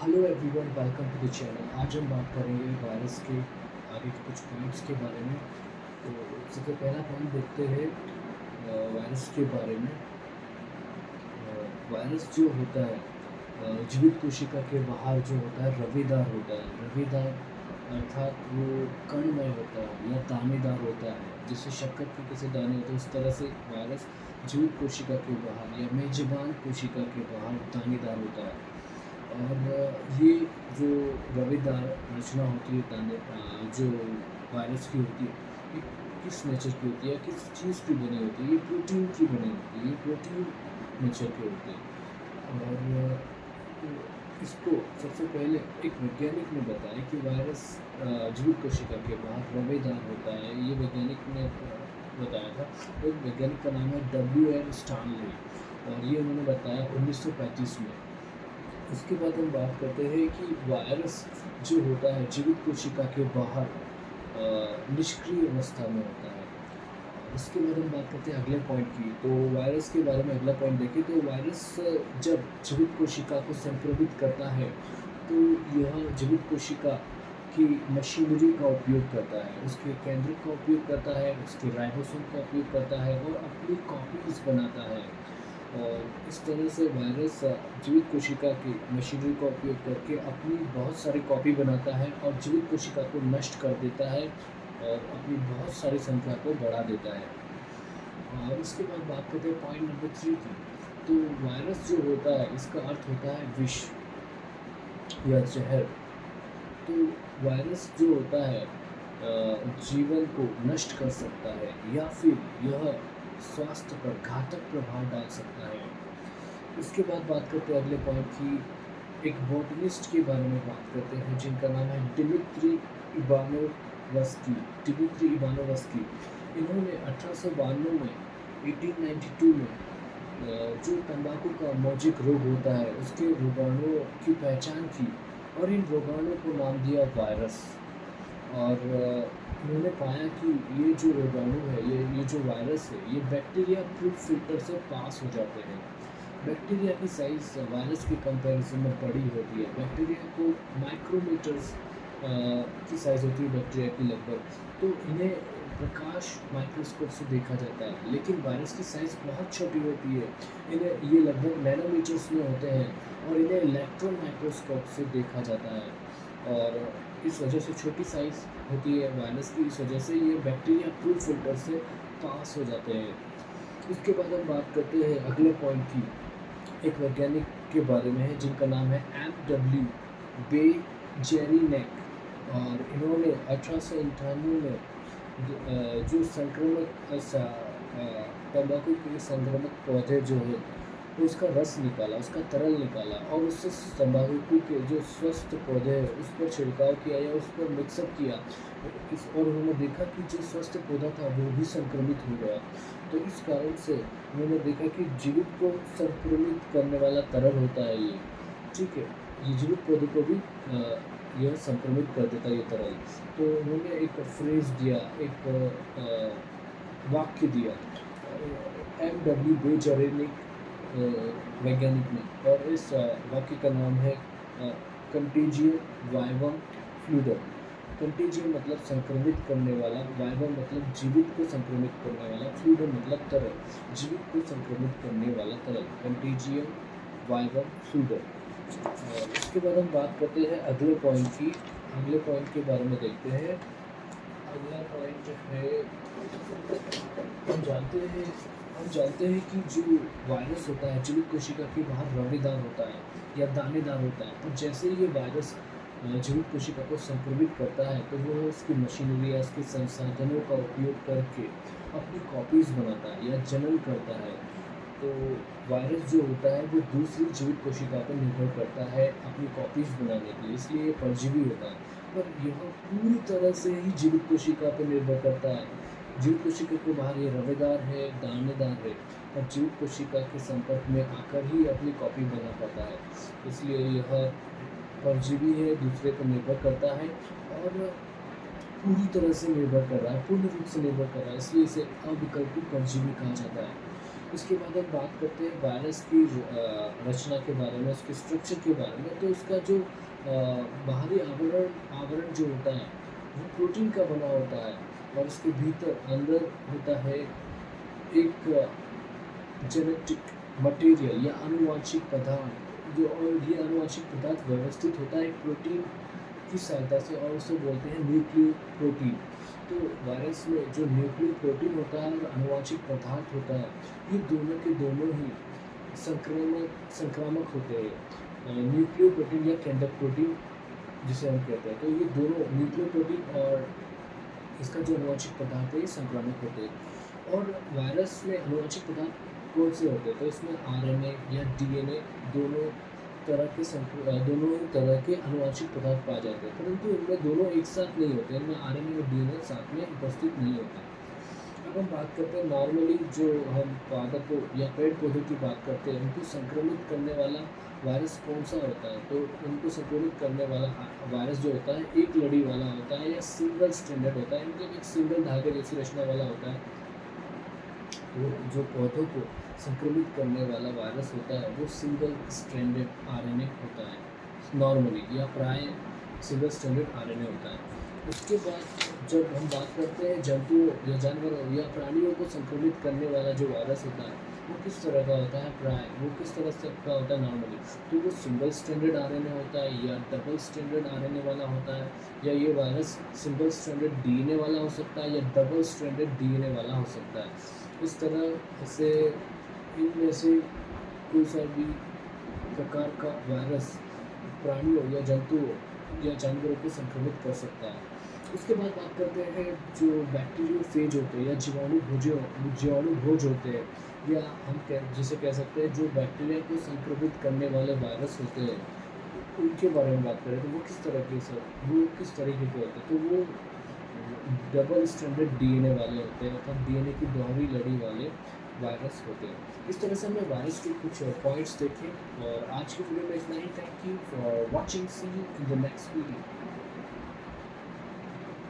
Hello everyone, welcome to the channel. आज हम बात करेंगे वायरस के आगे के कुछ पॉइंट्स के बारे में। तो सबसे पहला पॉइंट देखते हैं वायरस के बारे में। वायरस जो होता है जीवित कोशिका के बाहर जो होता है रवेदार होता है। रवेदार अर्थात वो कणमय होता है या दानेदार होता है, जैसे शक्कर के कैसे दाने होते हैं उस तरह से वायरस जीवित कोशिका के बाहर या मेजबान कोशिका के बाहर दानेदार होता है। और ये जो रवेदार रचना होती है जो वायरस की होती है, ये किस नेचर की होती है, किस चीज़ की बनी होती है? ये प्रोटीन की बनी होती है, ये प्रोटीन नेचर के होते हैं। और इसको सबसे पहले एक वैज्ञानिक ने बताया कि वायरस जीवित कोशिका के बाहर रवेदार होता है। ये वैज्ञानिक ने बताया था। एक वैज्ञानिक का नाम है W.M. स्टानले, और ये उन्होंने बताया 1935 में। उसके बाद हम बात करते हैं कि वायरस जो होता है जीवित कोशिका के बाहर निष्क्रिय अवस्था में होता है। उसके बाद हम बात करते हैं अगले पॉइंट की। तो वायरस के बारे में अगला पॉइंट देखें तो वायरस जब जीवित कोशिका को संक्रमित करता है तो यह जीवित कोशिका की मशीनरी का उपयोग करता है, उसके केंद्रक का उपयोग करता है, उसके राइबोसोम का उपयोग करता है और अपनी कॉपीज बनाता है। और इस तरह से वायरस जीवित कोशिका की मशीनरी का उपयोग करके अपनी बहुत सारी कॉपी बनाता है और जीवित कोशिका को नष्ट कर देता है और अपनी बहुत सारी संख्या को बढ़ा देता है। और इसके बाद बात करते हैं पॉइंट नंबर 3 की। तो वायरस जो होता है इसका अर्थ होता है विष या जहर। तो वायरस जो होता है जीवन को नष्ट कर सकता है या फिर यह स्वास्थ्य पर घातक प्रभाव डाल सकता है। इसके बाद बात करते हैं अगले पॉइंट की। एक बॉटनिस्ट के बारे में बात करते हैं जिनका नाम है डिमित्री इवानोवस्की। डिमित्री इवानोवस्की, इन्होंने 1892 में 1892 में जो तंबाकू का मौजिक रोग होता है उसके रोगाणुओं की पहचान की और इन रोगाणुओं को नाम दिया वायरस। और उन्होंने पाया कि ये जो रोगाणु है, ये जो वायरस है, ये बैक्टीरिया प्रूफ फिल्टर से पास हो जाते हैं। बैक्टीरिया की साइज़ वायरस के कंपैरिजन में बड़ी होती है। बैक्टीरिया को माइक्रोमीटर्स की साइज़ होती है बैक्टीरिया की लगभग। तो इन्हें प्रकाश माइक्रोस्कोप से देखा जाता है, लेकिन वायरस की साइज़ बहुत छोटी होती है। इन्हें ये लगभग नैनोमीटर्स में होते हैं और इन्हें इलेक्ट्रॉन माइक्रोस्कोप से देखा जाता है। और इस वजह से छोटी साइज़ होती है वायरस की, इस वजह से ये बैक्टीरिया प्रूफ फिल्टर से पास हो जाते हैं। इसके बाद हम बात करते हैं अगले पॉइंट की। एक वैज्ञानिक के बारे में है जिनका नाम है M.W. बेजेरिनेक, और इन्होंने 1898 में जो संक्रमक तंबाकू के संक्रामक पौधे जो है उसका रस निकाला, उसका तरल निकाला और उससे तंबाकू के जो स्वस्थ पौधे हैं उस पर छिड़काव किया या उस पर मिक्सअप किया। और उन्होंने देखा कि जो स्वस्थ पौधा था वो भी संक्रमित हो गया। तो इस कारण से उन्होंने देखा कि जीवित को संक्रमित करने वाला तरल होता है ये, ठीक है, ये जीवित पौधे को भी यह संक्रमित कर देता है ये तरल। तो उन्होंने एक फ्रेज दिया, एक वाक्य दिया M.W. बेजेरिनिक वैज्ञानिक ने, और इस वाक्य का नाम है कंटेजियम वाइवम फ्लूइडम। कंटेजियम मतलब संक्रमित करने वाला, वाइवम मतलब जीवित को संक्रमित करने वाला, फ्लूइडम मतलब तरल, जीवित को संक्रमित करने वाला तरल, कंटेजियम वाइवम फ्लूइडम। इसके बाद हम बात करते हैं अगले पॉइंट की। अगले पॉइंट के बारे में देखते हैं। अगला पॉइंट है, हम जानते हैं कि जो वायरस होता है जीवित कोशिका के बाहर रवेदार होता है या दानेदार होता है। तो जैसे ये वायरस जीवित कोशिका को संक्रमित करता है तो वो उसकी मशीनरी या उसके संसाधनों का उपयोग करके अपनी कॉपीज़ बनाता है या जनन करता है। तो वायरस जो होता है वो दूसरी जीवित कोशिका पर निर्भर करता है अपनी कॉपीज़ बनाने के लिए, इसलिए ये परजीवी होता है। पर यह पूरी तरह से ही जीवित कोशिका पर निर्भर करता है। जीवित कोशिका के बाहर ये रवेदार है, दानेदार है, और जीवित कोशिका के संपर्क में आकर ही अपनी कॉपी बना पाता है। इसलिए यह परजीवी है, दूसरे पर निर्भर करता है और पूरी तरह से निर्भर कर रहा है, पूर्ण रूप से निर्भर कर रहा है, इसलिए इसे अविकल्पित परजीवी कहा जाता है। इसके बाद हम बात करते हैं वायरस की रचना के बारे में, उसके स्ट्रक्चर के बारे में। तो इसका जो बाहरी आवरण आवरण जो होता है, वो प्रोटीन का बना होता है और उसके भीतर अंदर होता है एक जेनेटिक मटेरियल या आनुवांशिक पदार्थ, जो और ये आनुवांशिक पदार्थ व्यवस्थित होता है एक प्रोटीन की सहायता से और उसे बोलते हैं न्यूक्लियो प्रोटीन। तो वायरस में जो न्यूक्लियो प्रोटीन होता है और आनुवांशिक पदार्थ होता है, ये दोनों के दोनों ही संक्रामक होते हैं। न्यूक्लियो प्रोटीन या कैंडक प्रोटीन जिसे हम कहते हैं, तो ये दोनों न्यूक्लियो प्रोटीन और इसका जो आनुवंशिक पदार्थ है ये संक्रामक होते हैं। और वायरस में आनुवंशिक पदार्थ कौन से होते हैं? तो इसमें आरएनए या डीएनए दोनों दोनों ही तरह के आनुवंशिक पदार्थ पाए जाते हैं, परंतु इनमें दोनों एक साथ नहीं होते, इनमें आरएनए और डीएनए साथ में उपस्थित नहीं होते। अब हम बात करते हैं नॉर्मली जो हम पादपों या पेड़ पौधों की बात करते हैं, उनको संक्रमित करने वाला वायरस कौन सा होता है? तो उनको संक्रमित करने वाला वायरस जो होता है एक लड़ी वाला होता है या सिंगल स्टैंडर्ड होता है, मतलब एक सिंगल धागे जैसी रचना वाला होता है। तो जो पौधों को संक्रमित करने वाला वायरस होता है वो सिंगल स्ट्रैंडेड आरएनए होता है नॉर्मली, या प्राय सिंगल स्ट्रैंडेड आरएनए होता है। उसके बाद जब हम बात करते हैं जंतुओं या जानवरों या प्राणियों को संक्रमित करने वाला जो वायरस होता है वो किस तरह का होता है? प्राय वो किस तरह से का होता है नॉर्मली? तो वो सिंगल स्ट्रैंडेड आरएनए होता है या डबल स्ट्रैंडेड आरएनए वाला होता है, या ये वायरस सिंगल स्ट्रैंडेड डीएनए वाला हो सकता है या डबल स्ट्रैंडेड डीएनए वाला हो सकता है। इस तरह से इनमें से कोई सा भी प्रकार का वायरस प्राणियों या जंतुओं या जानवरों को संक्रमित कर सकता है। उसके बाद बात करते हैं जो बैक्टीरियोफेज होते हैं या जीवाणुभोज होते हैं, या हम जिसे कह सकते हैं जो बैक्टीरिया को संक्रमित करने वाले वायरस होते हैं, उनके बारे में बात करें तो वो किस तरीके के होते हैं? तो वो डबल स्टैंडर्ड डीएनए वाले होते हैं, अर्थात डीएनए की दोहरी लड़ी वाले वायरस होते हैं। इस तरह से हमने वायरस के कुछ पॉइंट्स देखे और आज की वीडियो में इतना ही। Thank you for watching, see you in the next video.